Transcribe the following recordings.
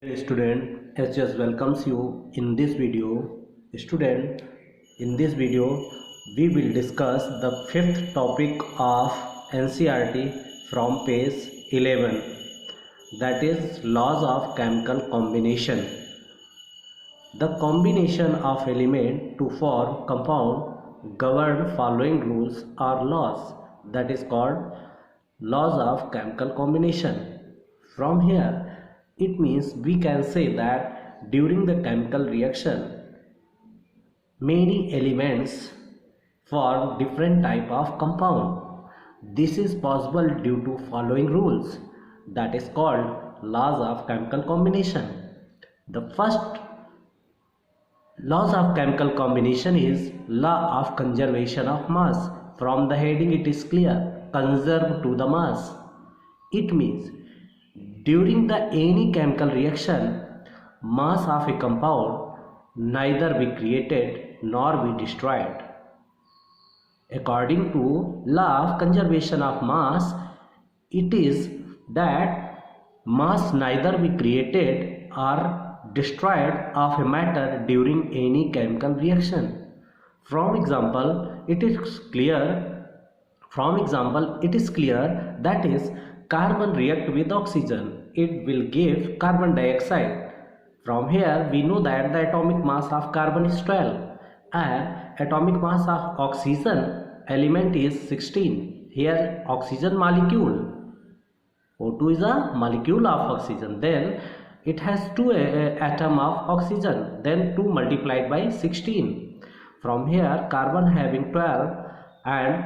Dear student, SJS welcomes you in this video. Student, in this video we will discuss the fifth topic of NCERT from page 11, that is laws of chemical combination. The combination of element to form compound govern following rules or laws, that is called laws of chemical combination. From here it means we can say that during the chemical reaction many elements form different type of compound. This is possible due to following rules, that is called laws of chemical combination. The first laws of chemical combination is law of conservation of mass. From the heading it is clear, conserve to the mass. It means during the any chemical reaction, mass of a compound neither be created nor be destroyed. According to law of conservation of mass, it is that mass neither be created or destroyed of a matter during any chemical reaction. From example, it is clear that is carbon react with oxygen, it will give carbon dioxide. From here we know that the atomic mass of carbon is 12 and atomic mass of oxygen element is 16. Here oxygen molecule, O2 is a molecule of oxygen, then it has 2 atom of oxygen, then 2 multiplied by 16. From here carbon having 12 and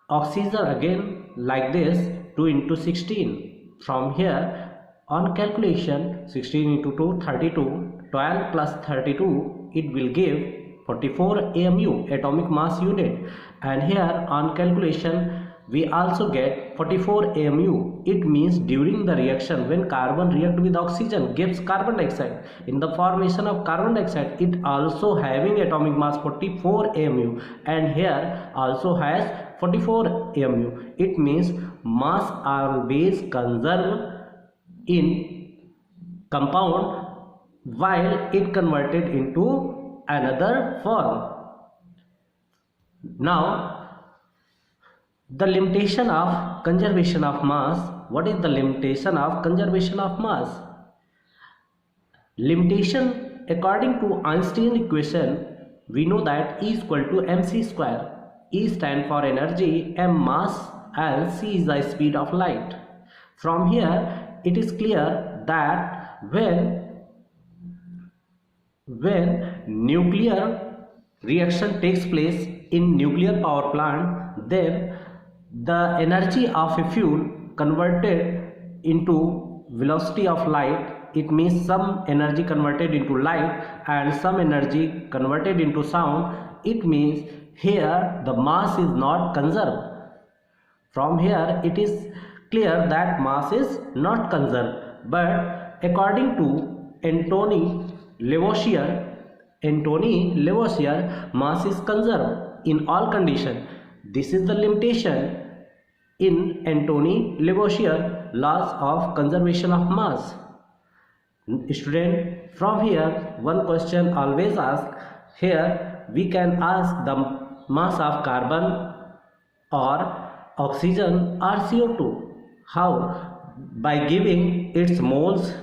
oxygen again like this 2 into 16. From here on calculation 16 into 2 32, 12 plus 32 it will give 44 AMU atomic mass unit, and here on calculation we also get 44 AMU. It means during the reaction when carbon react with oxygen gives carbon dioxide. In the formation of carbon dioxide it also having atomic mass 44 AMU and here also has 44 AMU. It means mass always conserved in compound while it converted into another form. Now the limitation of conservation of mass. What is the limitation of conservation of mass? Limitation according to Einstein equation we know that E is equal to mc square. E stand for energy, m mass and c is the speed of light. From here it is clear that when nuclear reaction takes place in nuclear power plant, then the energy of a fuel converted into velocity of light. It means some energy converted into light and some energy converted into sound. It means here the mass is not conserved. From here it is clear that mass is not conserved, but according to Anthony Lavoisier, mass is conserved in all conditions. This is the limitation in Anthony Lavoisier laws of conservation of mass. Student, from here one question always asked. Here we can ask the mass of carbon or oxygen or CO2. How? By giving its moles.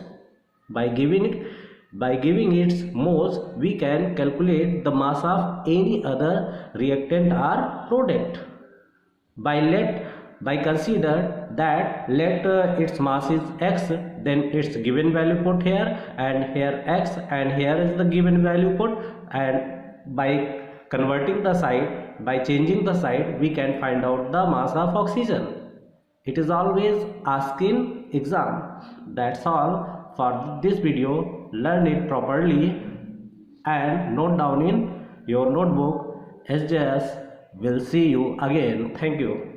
By giving its moles we can calculate the mass of any other reactant or product. By consider that let its mass is x, then its given value put here and here x and here is the given value put, and by converting the side, by changing the side we can find out the mass of oxygen. It is always asked in exam. That's all for this video. Learn it properly and note down in your notebook. SJS will see you again. Thank you.